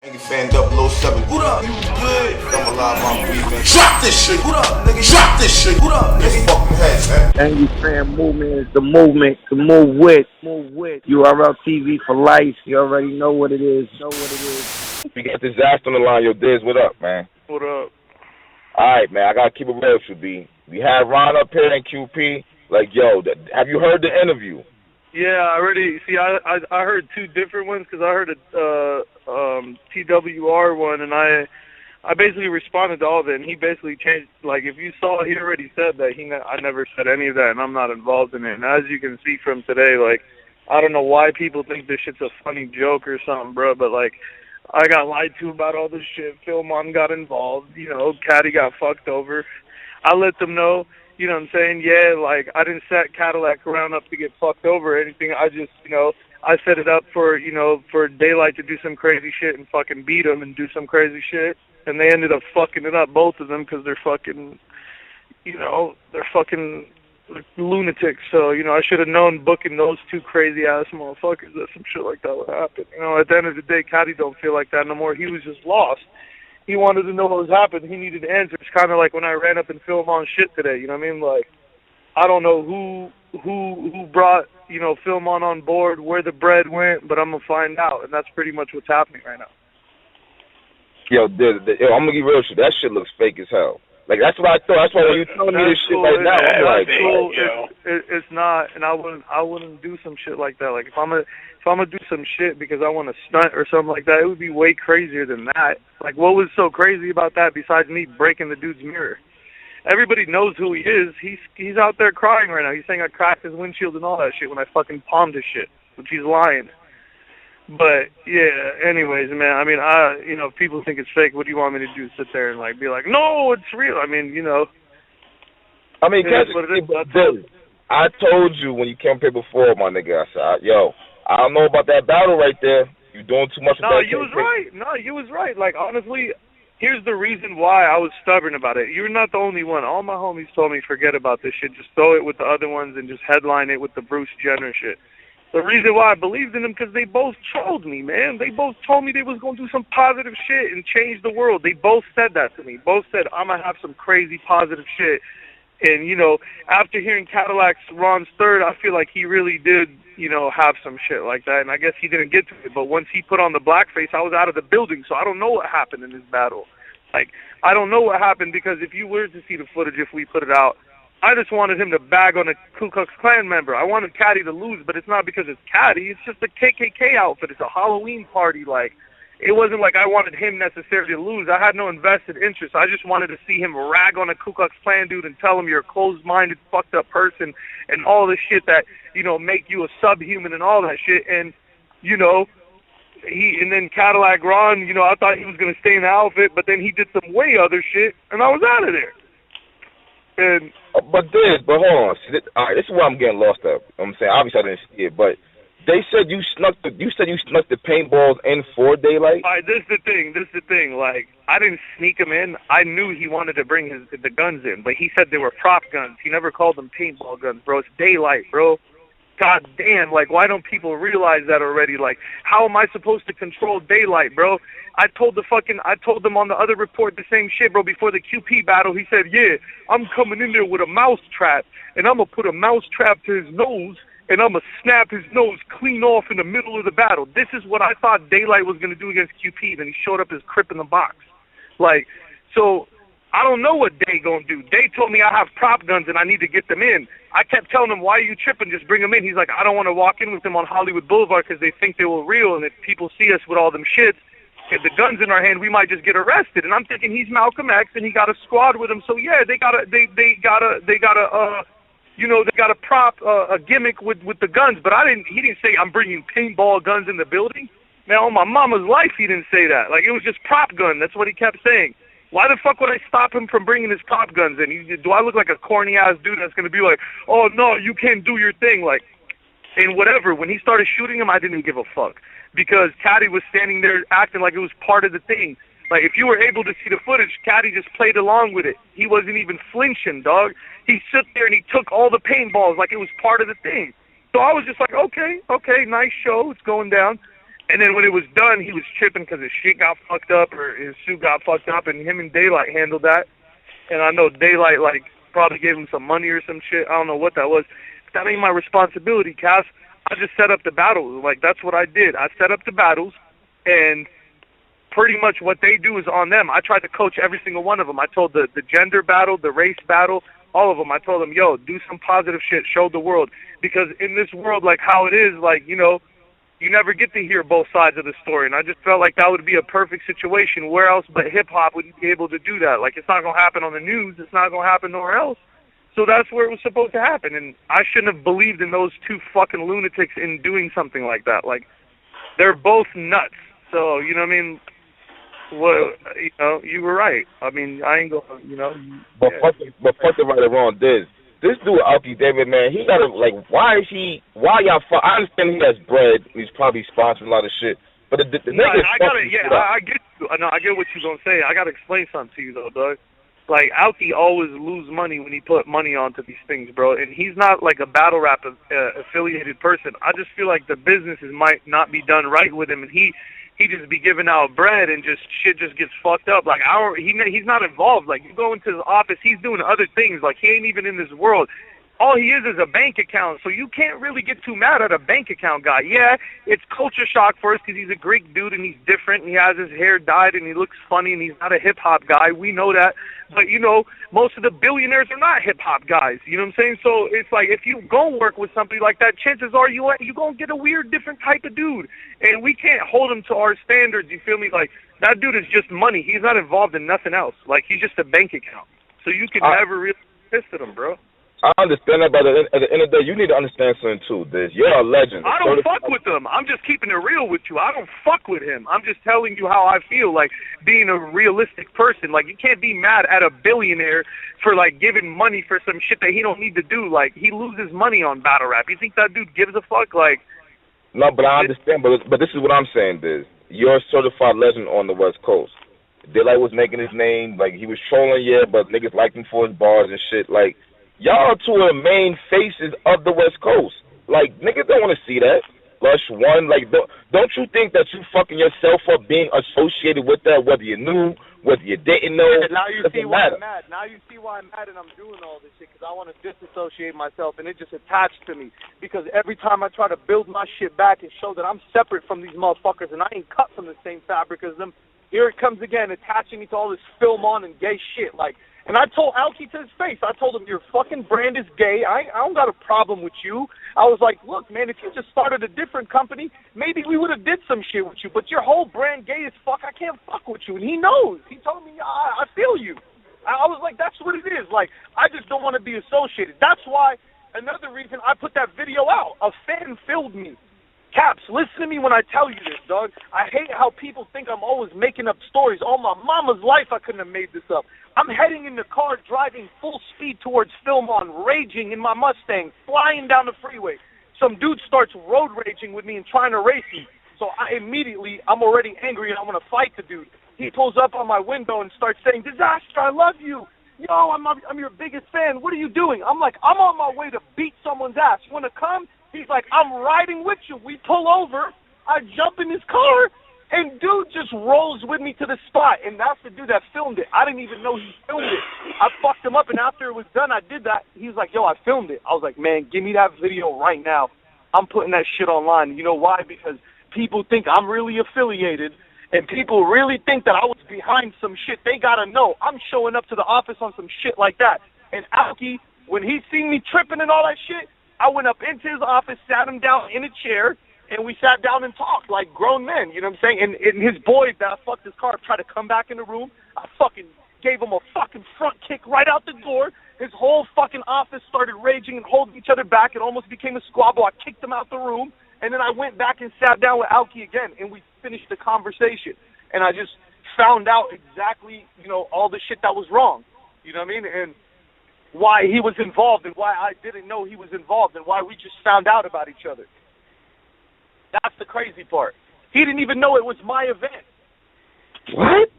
Fan 007. What up? You good? I'm alive, I'm breathing. Drop this shit. What up, nigga? Drop this shit. What up, nigga? Fucking head, man. Angry Fan Movement is the movement to move with. URL TV for life. You already know what it is. We got Dizaster on the line. Yo, Diz, what up, man? What up? All right, man. I got to keep it real with you, B. We had Ron up here in QP. Like, yo, have you heard the interview? Yeah, I already. See, I heard two different ones because I heard a TWR one, and I basically responded to all of it, and he basically changed. Like, if you saw, he already said that I never said any of that, and I'm not involved in it. And as you can see from today, like, I don't know why people think this shit's a funny joke or something, bro, but like, I got lied to about all this shit. Philmon got involved. You know, Caddy got fucked over. I let them know. You know what I'm saying? Yeah, like, I didn't set Cadalack around up to get fucked over or anything. I just, you know, I set it up for, you know, for Daylyt to do some crazy shit and fucking beat them and do some crazy shit. And they ended up fucking it up, both of them, because they're fucking, you know, they're fucking lunatics. So, you know, I should have known booking those two crazy-ass motherfuckers that some shit like that would happen. You know, at the end of the day, Caddy don't feel like that no more. He was just lost. He wanted to know what was happening. He needed answers. Kind of like when I ran up and filmed on shit today. You know what I mean? Like, I don't know who brought, you know, Philmon on board, where the bread went, but I'm gonna find out, and that's pretty much what's happening right now. Yo, I'm gonna get real shit. That shit looks fake as hell. Like, that's what I thought. That's why when you telling me this shit right now, I'm like, cool. It's not, and I wouldn't do some shit like that. Like, if I'm gonna do some shit because I want to stunt or something like that, it would be way crazier than that. Like, what was so crazy about that besides me breaking the dude's mirror? Everybody knows who he is. He's out there crying right now. He's saying I cracked his windshield and all that shit when I fucking palmed his shit, which he's lying. But yeah, anyways, man. I mean, you know, if people think it's fake, what do you want me to do? Sit there and like be like, no, it's real. I mean, you know. I mean, I told you when you came up here before, my nigga. I said, yo, I don't know about that battle right there. You're doing too much. No, you was right. No, you was right. Like, honestly, here's the reason why I was stubborn about it. You're not the only one. All my homies told me forget about this shit. Just throw it with the other ones and just headline it with the Bruce Jenner shit. The reason why I believed in them, because they both trolled me, man. They both told me they was going to do some positive shit and change the world. They both said that to me. Both said, I'm going to have some crazy positive shit. And, you know, after hearing Cadalack's Ron's third, I feel like he really did, you know, have some shit like that. And I guess he didn't get to it. But once he put on the blackface, I was out of the building. So I don't know what happened in this battle. Like, I don't know what happened, because if you were to see the footage, if we put it out, I just wanted him to bag on a Ku Klux Klan member. I wanted Caddy to lose, but it's not because it's Caddy. It's just a KKK outfit. It's a Halloween party. Like, it wasn't like I wanted him necessarily to lose. I had no invested interest. I just wanted to see him rag on a Ku Klux Klan dude and tell him you're a closed-minded, fucked-up person and all this shit that, you know, make you a subhuman and all that shit. And, you know, and then Cadalack Ron, you know, I thought he was going to stay in the outfit, but then he did some way other shit, and I was out of there. And but hold on. All right, this is where I'm getting lost up. I'm saying, obviously I didn't see it, but they said you snuck the paintballs in for Daylyt. All right, this is the thing. Like, I didn't sneak him in. I knew he wanted to bring the guns in, but he said they were prop guns. He never called them paintball guns, bro. It's Daylyt, bro. God damn, like, why don't people realize that already? Like, how am I supposed to control Daylyt, bro? I told them on the other report the same shit, bro, before the QP battle. He said, yeah, I'm coming in there with a mouse trap, and I'm going to put a mouse trap to his nose, and I'm going to snap his nose clean off in the middle of the battle. This is what I thought Daylyt was going to do against QP, then he showed up as Crip in the box. Like, so I don't know what Day gonna do. Day told me I have prop guns and I need to get them in. I kept telling him, why are you tripping? Just bring them in. He's like, I don't want to walk in with them on Hollywood Boulevard because they think they were real, and if people see us with all them shits, and the guns in our hand, we might just get arrested. And I'm thinking he's Malcolm X and he got a squad with him. So yeah, they got a prop, a gimmick with the guns. But he didn't say I'm bringing paintball guns in the building. Now, on my mama's life, he didn't say that. Like, it was just prop gun. That's what he kept saying. Why the fuck would I stop him from bringing his prop guns in? Do I look like a corny-ass dude that's going to be like, oh, no, you can't do your thing? Like, and whatever. When he started shooting him, I didn't give a fuck. Because Caddy was standing there acting like it was part of the thing. Like, if you were able to see the footage, Caddy just played along with it. He wasn't even flinching, dog. He stood there and he took all the paintballs like it was part of the thing. So I was just like, okay, nice show. It's going down. And then when it was done, he was tripping because his shit got fucked up or his suit got fucked up, and him and Daylyt handled that. And I know Daylyt, like, probably gave him some money or some shit. I don't know what that was. But that ain't my responsibility, Cass. I just set up the battles. Like, that's what I did. I set up the battles, and pretty much what they do is on them. I tried to coach every single one of them. I told the gender battle, the race battle, all of them. I told them, yo, do some positive shit, show the world. Because in this world, like how it is, like, you know, you never get to hear both sides of the story. And I just felt like that would be a perfect situation. Where else but hip-hop would you be able to do that? Like, it's not going to happen on the news. It's not going to happen nowhere else. So that's where it was supposed to happen. And I shouldn't have believed in those two fucking lunatics in doing something like that. Like, they're both nuts. So, you know what I mean? Well, you know, you were right. I mean, I ain't going to, you know. But fuck the right or wrong, this dude, Alki David, man, he gotta, like, why y'all fuck? I understand he has bread, he's probably sponsoring a lot of shit, but the no, nigga I get you. No, I get what you're gonna say. I gotta explain something to you though, Doug. Like, Alki always lose money when he put money onto these things, bro, and he's not like a battle rap affiliated person. I just feel like the businesses might not be done right with him, and he just be giving out bread and just shit just gets fucked up. Like, he's not involved. Like, you go into his office, he's doing other things. Like, he ain't even in this world. All he is a bank account, so you can't really get too mad at a bank account guy. Yeah, it's culture shock for us because he's a Greek dude and he's different and he has his hair dyed and he looks funny and he's not a hip-hop guy. We know that. But, you know, most of the billionaires are not hip-hop guys. You know what I'm saying? So it's like, if you go work with somebody like that, chances are you going to get a weird, different type of dude. And we can't hold him to our standards, you feel me? Like, that dude is just money. He's not involved in nothing else. Like, he's just a bank account. So you can never really piss at him, bro. I understand that, but at the end of the day, you need to understand something too, Diz. You're a legend. I don't fuck with him. I'm just keeping it real with you. I don't fuck with him. I'm just telling you how I feel, like, being a realistic person. Like, you can't be mad at a billionaire for, like, giving money for some shit that he don't need to do. Like, he loses money on battle rap. You think that dude gives a fuck? Like, no, but I understand. But this is what I'm saying, Diz. You're a certified legend on the West Coast. Daylyt was making his name. Like, he was trolling, yeah, but niggas liked him for his bars and shit. Like, y'all are two of the main faces of the West Coast. Like, niggas don't want to see that. Lush one, like, don't you think that you fucking yourself up being associated with that, whether you knew, whether you didn't know? Yeah, now you see why I'm mad. Now you see why I'm mad and I'm doing all this shit, because I want to disassociate myself, and it just attached to me. Because every time I try to build my shit back and show that I'm separate from these motherfuckers and I ain't cut from the same fabric as them, here it comes again, attaching me to all this film on and gay shit. Like, and I told Alki to his face, I told him, your fucking brand is gay. I don't got a problem with you. I was like, look, man, if you just started a different company, maybe we would have did some shit with you. But your whole brand gay as fuck. I can't fuck with you. And he knows. He told me, I feel you. I was like, that's what it is. Like, I just don't want to be associated. That's why, another reason I put that video out. A fan filmed me. Caps, listen to me when I tell you this, dog. I hate how people think I'm always making up stories. All my mama's life, I couldn't have made this up. I'm heading in the car, driving full speed towards Philmon, raging in my Mustang, flying down the freeway. Some dude starts road raging with me and trying to race me. So I'm already angry and I want to fight the dude. He pulls up on my window and starts saying, Dizaster, I love you. Yo, I'm your biggest fan. What are you doing? I'm like, I'm on my way to beat someone's ass. You want to come? He's like, I'm riding with you. We pull over. I jump in his car, and dude just rolls with me to the spot. And that's the dude that filmed it. I didn't even know he filmed it. I fucked him up, and after it was done, I did that. He was like, yo, I filmed it. I was like, man, give me that video right now. I'm putting that shit online. You know why? Because people think I'm really affiliated, and people really think that I was behind some shit. They got to know. I'm showing up to the office on some shit like that. And Alki, when he seen me tripping and all that shit, I went up into his office, sat him down in a chair, and we sat down and talked like grown men, you know what I'm saying? And his boys that fucked his car tried to come back in the room. I fucking gave him a fucking front kick right out the door. His whole fucking office started raging and holding each other back. It almost became a squabble. I kicked him out the room, and then I went back and sat down with Alki again, and we finished the conversation. And I just found out exactly, you know, all the shit that was wrong, you know what I mean? And why he was involved and why I didn't know he was involved and why we just found out about each other. That's the crazy part. He didn't even know it was my event. What?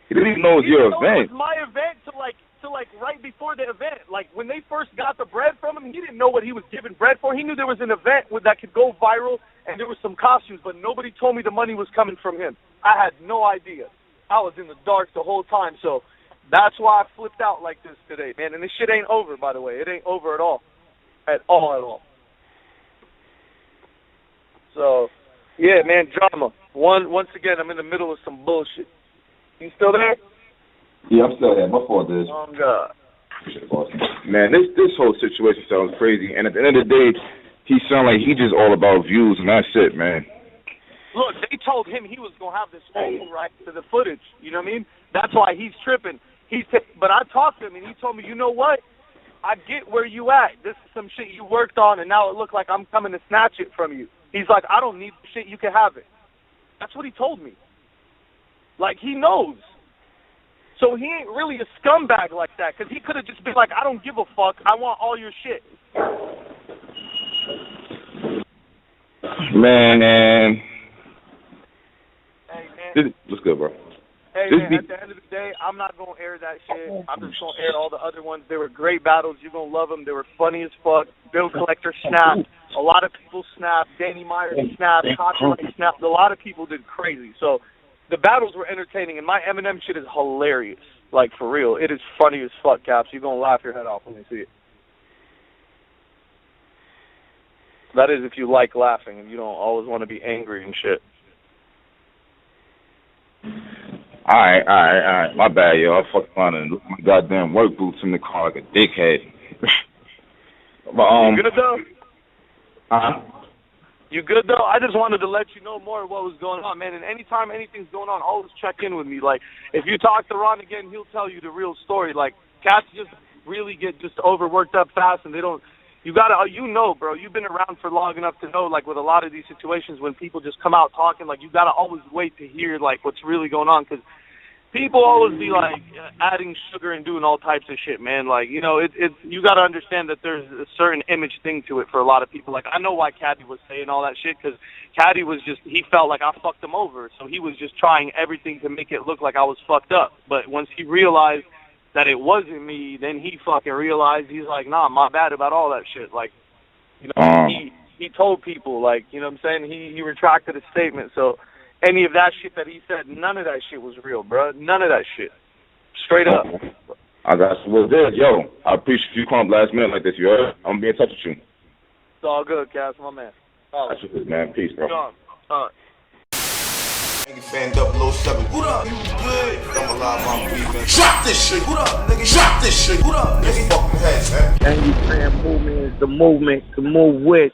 He didn't even know it was your event. It was my event to like right before the event. Like when they first got the bread from him, he didn't know what he was giving bread for. He knew there was an event that could go viral and there was some costumes, but nobody told me the money was coming from him. I had no idea. I was in the dark the whole time, so that's why I flipped out like this today, man. And this shit ain't over, by the way. It ain't over at all. At all. So, yeah, man, drama. Once again, I'm in the middle of some bullshit. You still there? Yeah, I'm still here. My fault is. Oh, God. Man, this whole situation sounds crazy. And at the end of the day, he sounds like he just all about views, and that's it, man. Look, they told him he was going to have this whole right to the footage. You know what I mean? That's why he's tripping. But I talked to him, and he told me, you know what? I get where you at. This is some shit you worked on, and now it looked like I'm coming to snatch it from you. He's like, I don't need the shit. You can have it. That's what he told me. Like, he knows. So he ain't really a scumbag like that, because he could have just been like, I don't give a fuck. I want all your shit. Man. Hey, man. What's good, bro? Hey, man, at the end of the day, I'm not going to air that shit. I'm just going to air all the other ones. They were great battles. You're going to love them. They were funny as fuck. Bill Collector snapped. A lot of people snapped. Danny Myers snapped. Cadalack snapped. A lot of people did crazy. So the battles were entertaining, and my Eminem shit is hilarious. Like, for real. It is funny as fuck, Caps. You're going to laugh your head off when you see it. That is if you like laughing and you don't always want to be angry and shit. All right. My bad, yo. I fucked around and looked my goddamn work boots in the car like a dickhead. But You good though? Uh-huh. You good though? I just wanted to let you know more of what was going on, man. And anytime anything's going on, always check in with me. Like, if you talk to Ron again, he'll tell you the real story. Like, cats just really get just overworked up fast, and they don't. You gotta, bro. You've been around for long enough to know, like, with a lot of these situations, when people just come out talking, like, you gotta always wait to hear, like, what's really going on, because people always be like adding sugar and doing all types of shit, man. Like, you know, it's you got to understand that there's a certain image thing to it for a lot of people. Like, I know why Caddy was saying all that shit, because Caddy was just, he felt like I fucked him over, so he was just trying everything to make it look like I was fucked up. But once he realized that it wasn't me, then he fucking realized, he's like, nah, my bad about all that shit. Like, you know, he told people, like, you know what I'm saying? He retracted his statement, so any of that shit that he said, none of that shit was real, bro. None of that shit. Straight up. I got you. Well, good. Yo, I appreciate you calling last minute like this, you heard? I'm going to be in touch with you. It's all good, Cass, my man. That's good, man. Peace, bro. All right. Nigga fan 007. What up? You good? I'm alive, I'm breathing. Drop this shit. What up, nigga? Drop this shit. What up, nigga? Fucking heads, man. And you saying movement is the movement to move with.